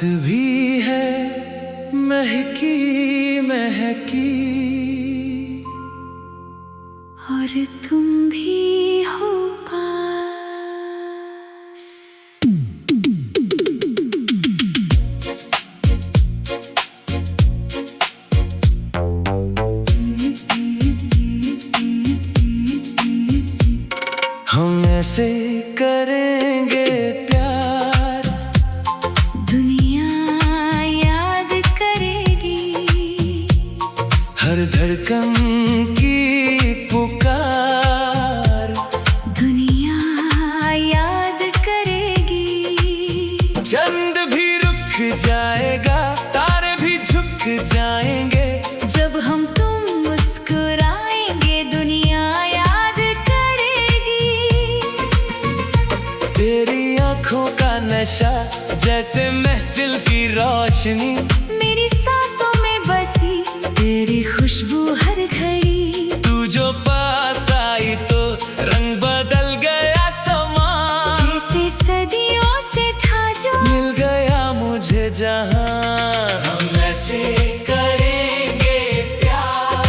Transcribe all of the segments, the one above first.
भी है महकी महकी, और तुम भी हो पास। हम ऐसे करेंगे प्यार, दुनिया याद करेगी, हर धड़कन की पुकार दुनिया याद करेगी। चंद भी रुक जाएगा, तारे भी झुक जाएंगे, जब हम तुम मुस्कुराएंगे दुनिया याद करेगी। तेरी आंखों का नशा जैसे महफिल की रोशनी, मेरी सांसों में बसी तेरी खुशबू हर घड़ी। तू जो पास आई तो रंग बदल गया समा, जैसे सदियों से था जो मिल गया मुझे जहां। हम ऐसे करेंगे प्यार,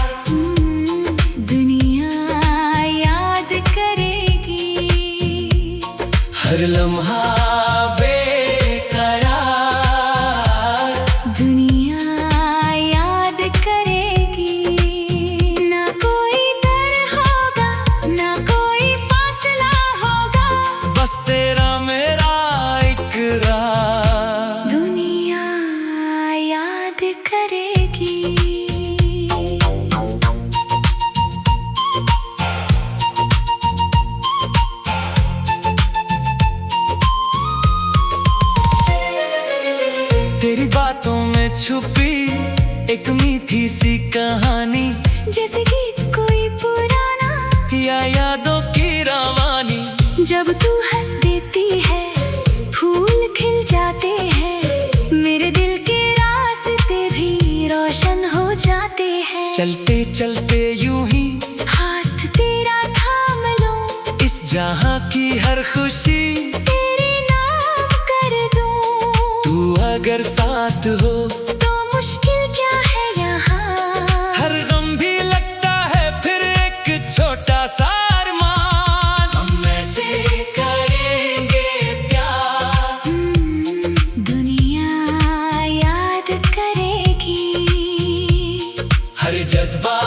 दुनिया याद करेगी, हर लम्हा बेकरार दुनिया याद करेगी। ना कोई डर होगा, ना कोई फासला होगा, बस तेरा मेरा इकरार। दुनिया याद करेगी। तेरी बातों में छुपी एक मीठी सी कहानी, जैसे गीत कोई पुराना या यादों की रवानी। जब तू हंस देती है फूल खिल जाते हैं, मेरे दिल के रास्ते भी रोशन हो जाते हैं। चलते चलते यूं ही हाथ तेरा थाम लूं, इस जहां की हर खुशी तेरे नाम कर दूं। तू अगर साथ हो तो मुश्किल क्या है यहाँ, हर गम भी लगता है फिर एक छोटा सा अरमान। हम ऐसे करेंगे प्यार, दुनिया याद करेगी, हर जज्बा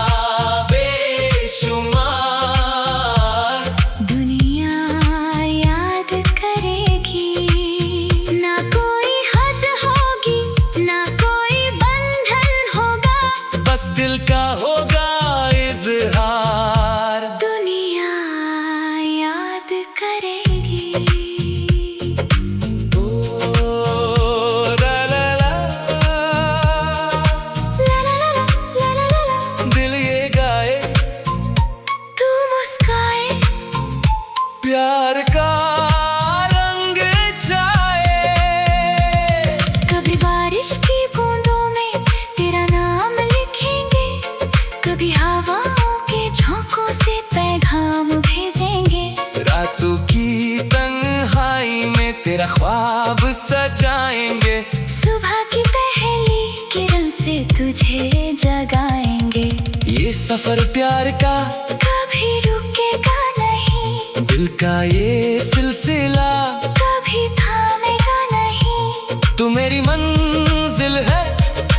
बेशुमार दुनिया याद करेगी। ना कोई हद होगी, ना कोई बंधन होगा, बस दिल का होगा इजहार। दुनिया याद करेगी। ओ ला ला ला, ला ला ला ला ला ला ला, दिल ये गाए तू मुस्काए, प्यार का रंग छाए। कभी बारिश की बूंदों में तेरा नाम लिखेंगे, कभी हवाओं के झोंकों से पैगाम भेजेंगे। रातों की तन्हाई में तेरा ख्वाब सजाएंगे, सुबह की पहली किरण से तुझे जगाएंगे। ये सफर प्यार का कभी रुकेगा नहीं, दिल का ये सिलसिला कभी थामेगा नहीं। तू मेरी मंजिल है,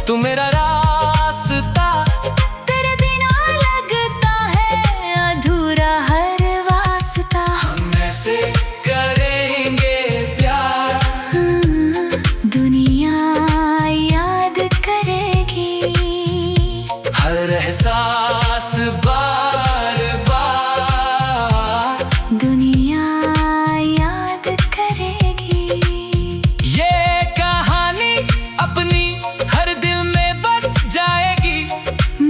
तू मेरा रास्ता, तेरे बिना लगता है अधूरा हर वास्ता। हम ऐसे करेंगे प्यार, दुनिया याद करेगी, हर एहसास बार बार दुनिया याद करेगी। ये कहानी अपनी हर दिल में बस जाएगी,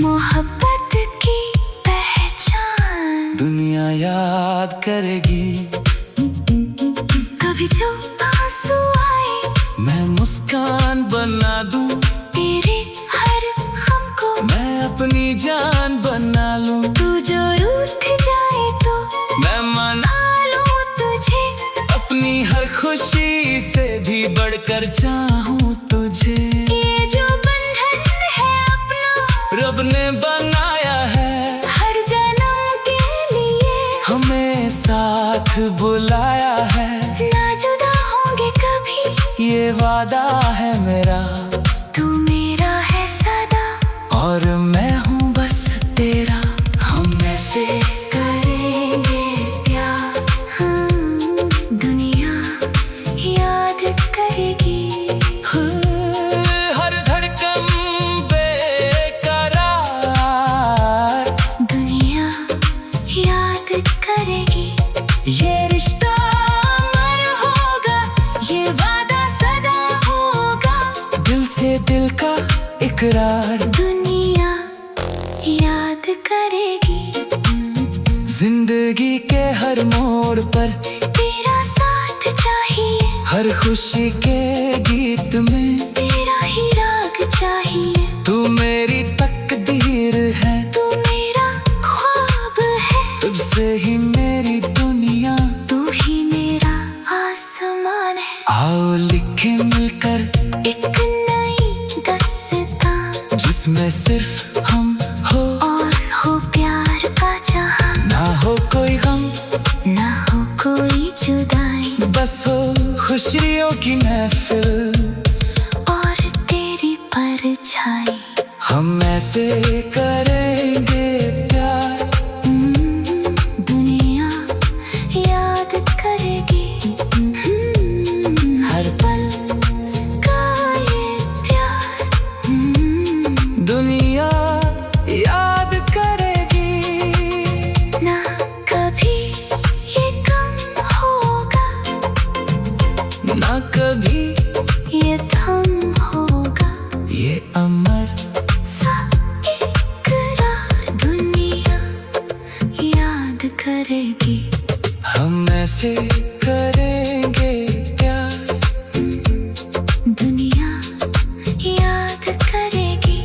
मोहब्बत की पहचान दुनिया याद करेगी। कभी जो आंसू आए मैं मुस्कान बना दूं, तेरे हर गम को मैं अपनी जान बना लूं। तू जो रूठ जाए तो मैं मना लूं तुझे, अपनी हर खुशी से भी बढ़कर चाहूं तो बुलाया है, ना जुदा होंगे कभी, ये वादा है मेरा। तू मेरा है सदा, और मैं हूँ बस तेरा। हम ऐसे करेंगे प्यार, दुनिया याद करेगी। हर धड़कन बेकरार, दुनिया याद करेगी। ये रिश्ता अमर होगा, ये वादा सदा होगा। दिल से दिल का इकरार, दुनिया याद करेगी। जिंदगी के हर मोड़ पर तेरा साथ चाहिए, हर खुशी के गीत में तेरा ही राग चाहिए। तू मेरी तकदीर है, तू मेरा ख्वाब है, तुझसे ही मेरी दुनिया। तू ही मेरा आसमान है। आओ लिखे मिलकर एक नई दास्तां, जिसमें सिर्फ हम हो और हो प्यार का जहां। ना हो कोई गम, ना हो कोई जुदाई, बस हो खुशियों की महफिल। और तेरी परछाई। हम ऐसे करेंगे प्यार, दुनिया याद करेगी। हर पल का ये प्यार, दुनिया याद करेगी। ना कभी ये कम होगा, ना कभी ये थम होगा। ये अमर सा इकरार, दुनिया याद करेगी। हम ऐसे करेंगे प्यार, दुनिया याद करेगी।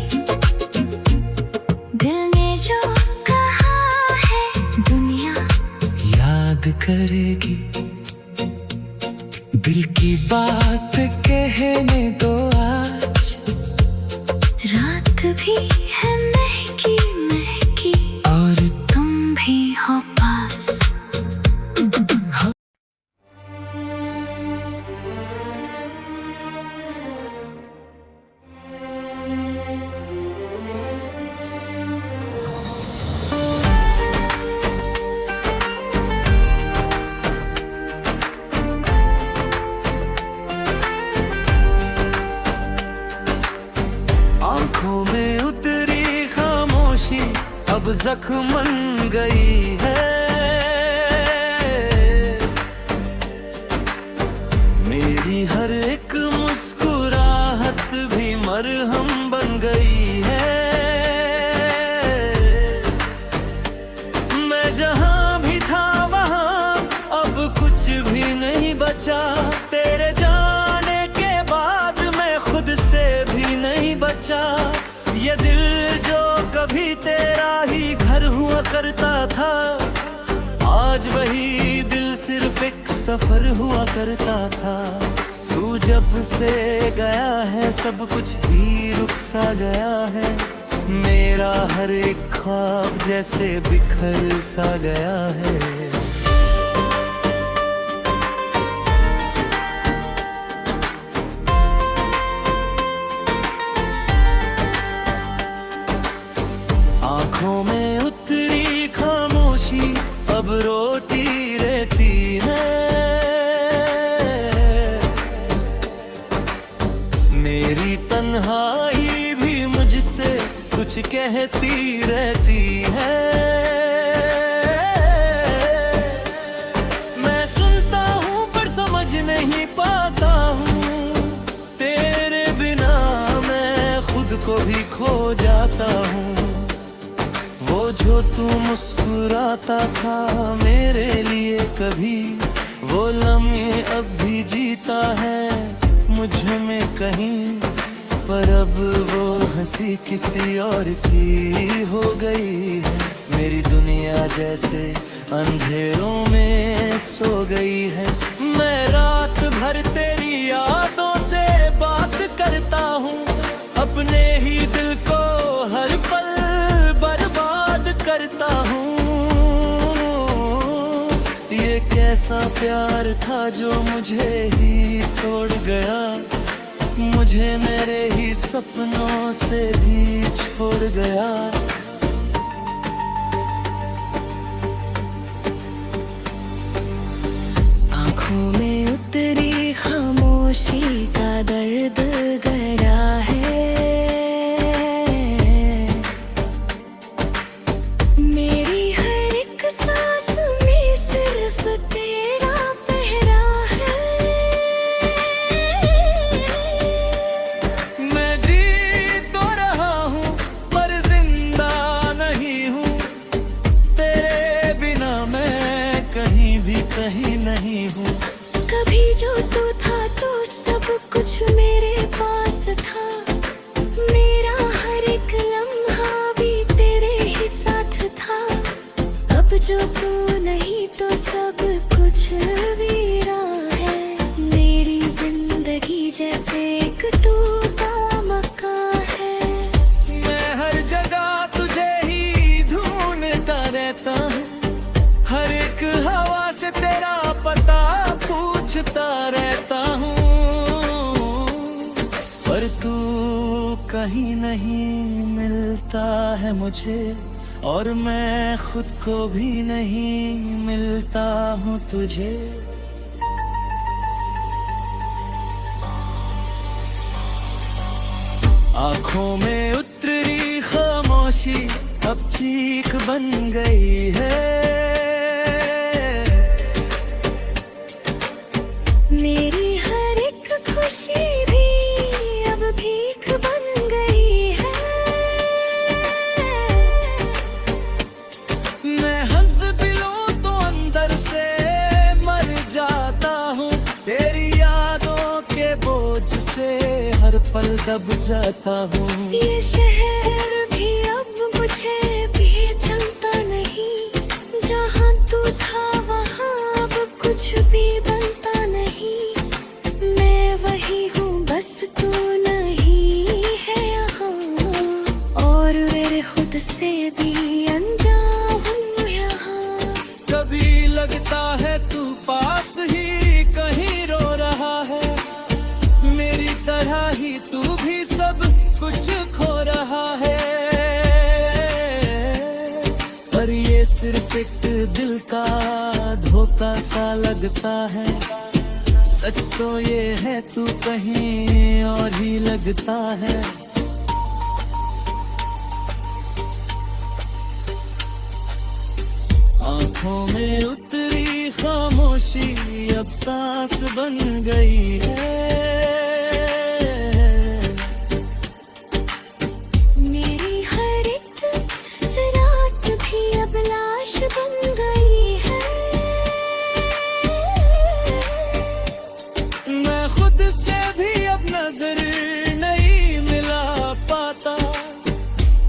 दिल ने जो कहा है, दुनिया याद करेगी। दिल की बात कहने दो आज, रात भी है महकी महकी, और तुम भी हो पास। आंखों में उतरी खामोशी अब जख्म बन गई है। मेरी हर एक मुस्कुराहट भी मरहम बन गई है। मैं जहां भी था वहां अब कुछ भी नहीं बचा। तेरे जाने के बाद मैं खुद से भी नहीं बचा। ये दिल जो कभी तेरा ही घर हुआ करता था, आज वही दिल सिर्फ एक सफर हुआ करता था। तू जब से गया है सब कुछ ही रुक सा गया है। मेरा हर एक ख्वाब जैसे बिखर सा गया है। आँखों में उतरी खामोशी अब रोती रहती है। मेरी तन्हाई भी मुझसे कुछ कहती रहती है। मैं सुनता हूँ पर समझ नहीं पाता हूँ। तेरे बिना मैं खुद को भी खो जाता हूँ। वो जो तू मुस्कुराता था मेरे लिए कभी, वो लम्हे अब भी जीता है मुझ में कहीं। पर अब वो हंसी किसी और की हो गई है। मेरी दुनिया जैसे अंधेरों में सो गई है। मैं रात भर तेरी यादों से बात करता हूँ। अपने ही दिल को हर पल बर्बाद करता हूँ। ये कैसे ऐसा प्यार था जो मुझे ही तोड़ गया, मुझे मेरे ही सपनों से भी छोड़ गया। आँखों में उतरी खामोशी का दर्द गहरा है, मेरी हर एक सांस में सिर्फ तेरा पहरा है। मैं जी तो रहा हूँ पर जिंदा नहीं हूँ, तेरे बिना मैं कहीं भी कहीं नहीं हूँ। कभी जो तू था तो सब कुछ मेरे पास था, मेरा हर एक लम्हा भी तेरे ही साथ था। अब जो तू नहीं तो सब कुछ वीरान है, मेरी जिंदगी जैसे एक टूटा मकान है। मैं हर जगह तुझे ही ढूंढता रहता हूँ, हर एक हवा से तेरा पता पूछता रहता हूँ, पर तू कहीं नहीं मिलता है मुझे, और मैं खुद को भी नहीं मिलता हूँ तुझे। आँखों में उतरी खामोशी अब चीख बन गई है, मेरी हर एक खुशी भी अब भीख बन गई है। मैं हंस भी लूं तो अंदर से मर जाता हूँ, तेरी यादों के बोझ से हर पल दब जाता हूँ। ये शहर भी अब मुझे पहचानता नहीं, जहाँ तू था वहाँ अब कुछ भी बनता नहीं। मैं वही हूँ बस तू नहीं है यहाँ, और मेरे खुद से भी अनजान हूँ यहाँ। कभी लगता है तू पास ही कहीं रो रहा है, मेरी तरह ही तू भी सब कुछ खो रहा है, पर ये सिर्फ एक दिल का धोखा सा लगता है। सच तो ये है तू कहीं और ही लगता है। आँखों में उतरी खामोशी अब सांस बन गई है, मेरी हर एक रात भी अब लाश बन गई है। मैं खुद से भी अब नजर नहीं मिला पाता,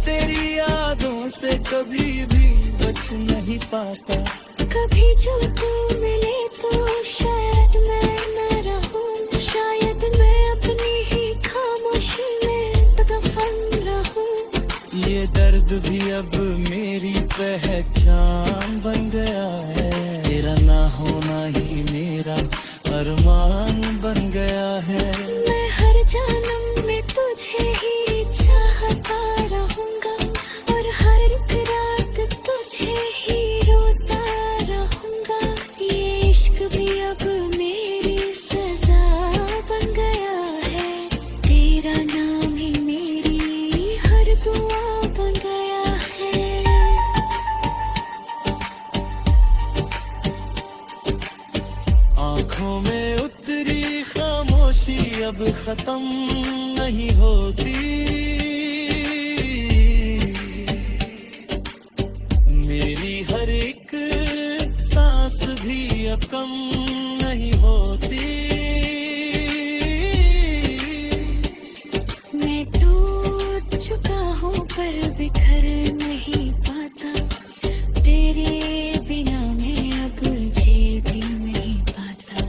तेरी यादों से कभी भी बच नहीं पाता। कभी जो तू मिले तो शायद मैं न रहूं, शायद मैं अपनी ही खामोशी में दफन रहूं। ये दर्द भी अब मेरी पहचान बन गया है, तेरा ना होना ही मेरा अरमान बन गया है। मैं हर जन्म में तुझे ही चाहता रहूंगा, और हर एक रात तुझे ही रोता रहूंगा। ये इश्क भी अब मेरी सजा बन गया है, तेरा नाम ही मेरी हर दुआ बन गया है। आँखों में उतरी खामोशी अब खत्म नहीं होती, मेरी हर एक सांस भी अब कम नहीं होती। मैं टूट चुका हूँ पर बिखर नहीं पाता, तेरे बिना मैं अब जी भी नहीं पाता।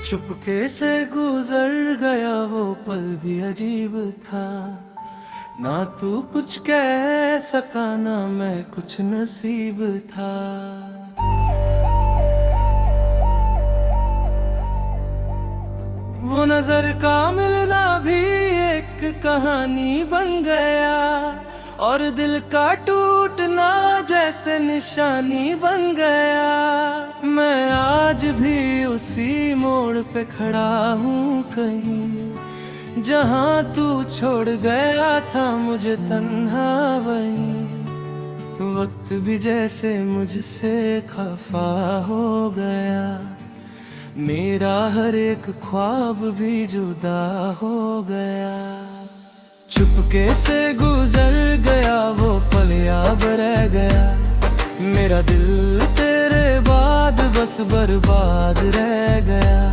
चुपके से गुजर गया वो पल भी अजीब था, ना तू कुछ कह सका ना मैं कुछ नसीब था। वो नजर का मिलना भी एक कहानी बन गया, और दिल का टूटना जैसे निशानी बन गया। मैं आज भी उसी मोड़ पे खड़ा हूँ कहीं, जहाँ तू छोड़ गया था मुझे तन्हा वहीं। वक्त भी जैसे मुझसे खफा हो गया, मेरा हर एक ख्वाब भी जुदा हो गया। चुपके से गुजर गया वो पल याद रह गया, मेरा दिल तेरे बाद बस बर्बाद रह गया।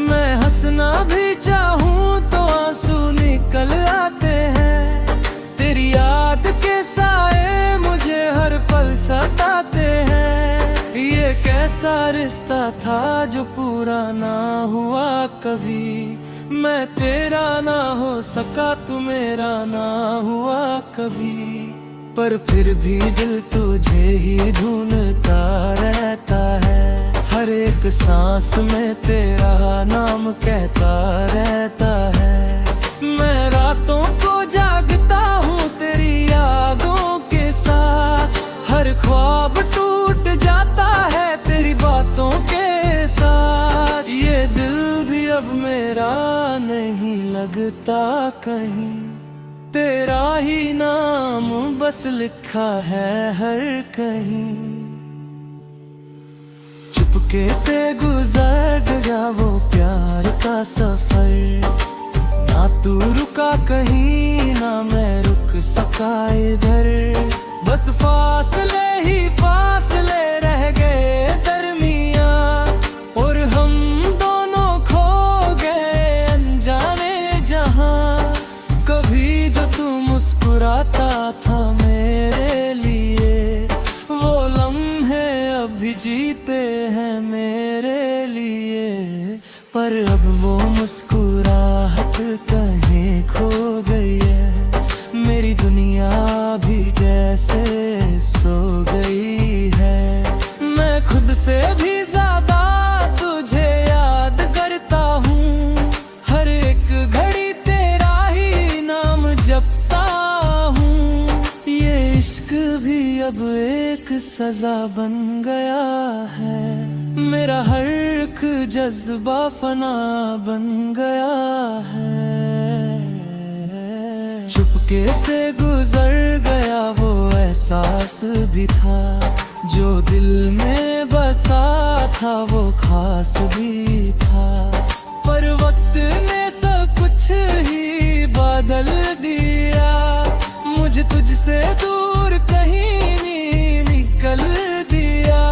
मैं हंसना भी चाहूँ तो आंसू निकल आते हैं, तेरी याद के साए मुझे हर पल सताते हैं। ये कैसा रिश्ता था जो पूरा ना हुआ कभी, मैं तेरा ना हो सका तू मेरा ना हुआ कभी। पर फिर भी दिल तुझे ही ढूंढता रहता है, हर एक सांस में तेरा नाम कहता रहता है। मैं रातों को जागता हूँ तेरी यादों के साथ, हर ख्वाब टूट जाता है तेरी बातों के साथ। ये दिल भी अब मेरा नहीं लगता कहीं, तेरा ही नाम बस लिखा है हर कहीं। चुपके से गुजर गया वो प्यार का सफर, ना तू रुका कहीं ना मैं रुक सका इधर। बस फासले ही फासले रह गए दरमिया, और हम दोनों खो गए अनजाने जहां। कभी जो तू मुस्कुराता था मेरे लिए, वो लम्हे अभी जीते हैं मेरे लिए। पर अब वो मुस्कुराहट कहीं खो गई है, मेरी दुनिया भी जैसे सो गई है। मैं खुद से भी ज्यादा तुझे याद करता हूँ, हर एक घड़ी तेरा ही नाम जपता हूँ। ये इश्क भी अब एक सजा बन गया है, मेरा हर एक जज्बा फना बन गया है। चुपके से गुजर गया वो एहसास भी था, जो दिल में बसा था वो खास भी था। पर वक्त ने सब कुछ ही बदल दिया, मुझे तुझसे दूर कहीं नहीं निकल दिया।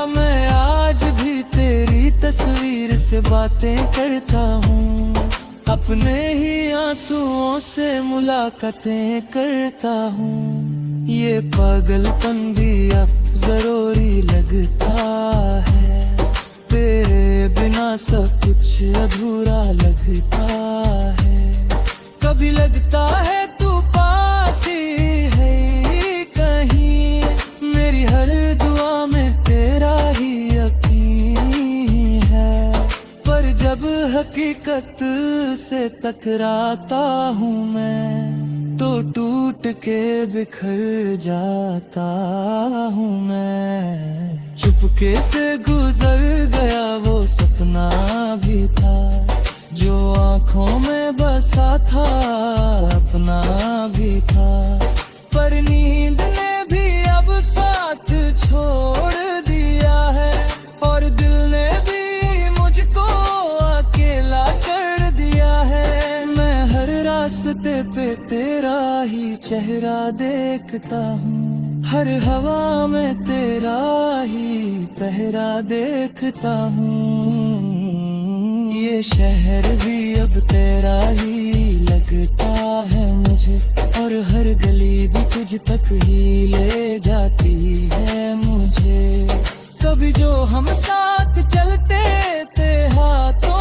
मैं आज भी तेरी तस्वीर से बातें करता हूँ, अपने ही आंसुओं से मुलाकातें करता हूँ। ये पागलपन भी अब जरूरी लगता है, तेरे बिना सब कुछ अधूरा लगता है। कभी लगता है तू पास ही है कहीं, मेरी हर दुआ में तेरा ही यकीन है। पर जब हकीकत से टकराता हूँ मैं, तो टूट के बिखर जाता हूँ मैं। चुपके से गुजर गया वो सपना भी था, जो आँखों में बसा था अपना भी था। पर नींद ने भी अब साथ छोड़ दिया है, और दिल ने भी मुझको अकेला कर दिया है। मैं हर रास्ते पे तेरा ही चेहरा देखता हूँ, हर हवा में तेरा ही पहरा देखता हूँ। ये शहर भी अब तेरा ही लगता है मुझे, और हर गली भी तुझ तक ही ले जाती है मुझे। कभी जो हम साथ चलते थे हाथों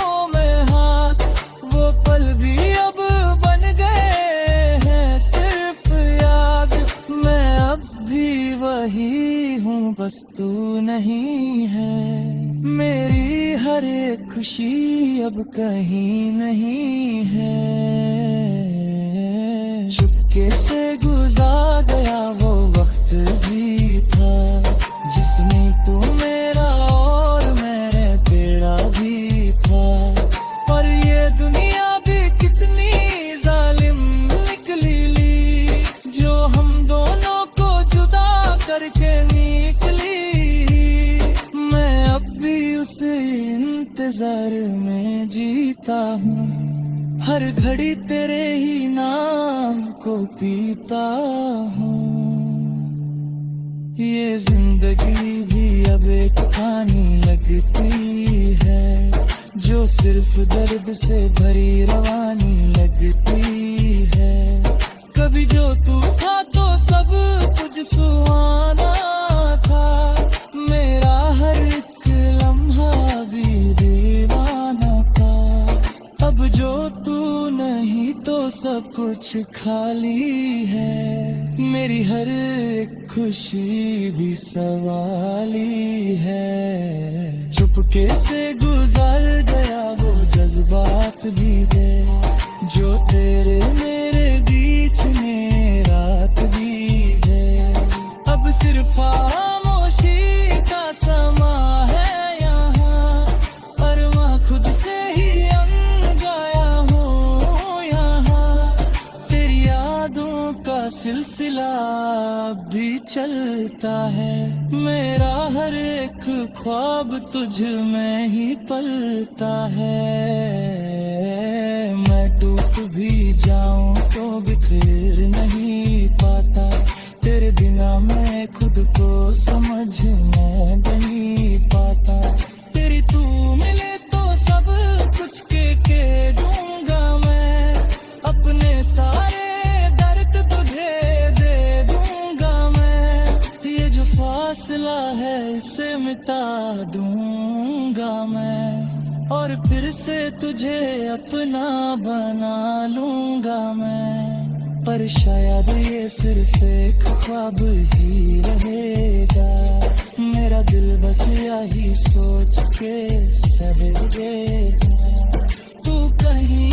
बस तू नहीं है। मेरी हर एक खुशी अब कहीं नहीं है। चुपके से गुजार गया वो वक्त भी था जिसमें तू मेरा और मैं तेरा भी था। और ये दुनिया भी कितनी जालिम निकली जो हम दोनों को जुदा करके निकली। मैं अब भी उस इंतजार में जीता हूँ, हर घड़ी तेरे ही नाम को पीता हूँ। ये जिंदगी भी अब एक कहानी लगती है जो सिर्फ दर्द से भरी रवानी लगती है। कभी जो तू था तो सब कुछ सुहाना था, मेरा हर एक लम्हा भी दीवाना था। अब जो तू नहीं तो सब कुछ खाली है, मेरी हर एक खुशी भी सवाली है। चुपके से गुजर गया वो जज्बात भी है जो तेरे मेरे बीच में रात भी है। अब सिर्फ खामोशी का समा है यहाँ, और मैं खुद से ही गया हूँ यहाँ। तेरी यादों का सिलसिला भी चलता है, मेरा हर एक ख्वाब तुझ में ही पलता है। मैं टूट भी जाऊं तो बिखर नहीं पाता, तेरे बिना मैं खुद को समझ नहीं पाता। तेरी तू मिले तो सब कुछ के दूंगा मैं, अपने सारे दर्द तुझे दे दूंगा मैं। ये जो फासला है इसे मिटा दूंगा मैं, और फिर से तुझे अपना बना लूंगा मैं। पर शायद ये सिर्फ एक ख्वाब ही रहेगा, मेरा दिल बस यही सोच के सहेजेगा। तू कहीं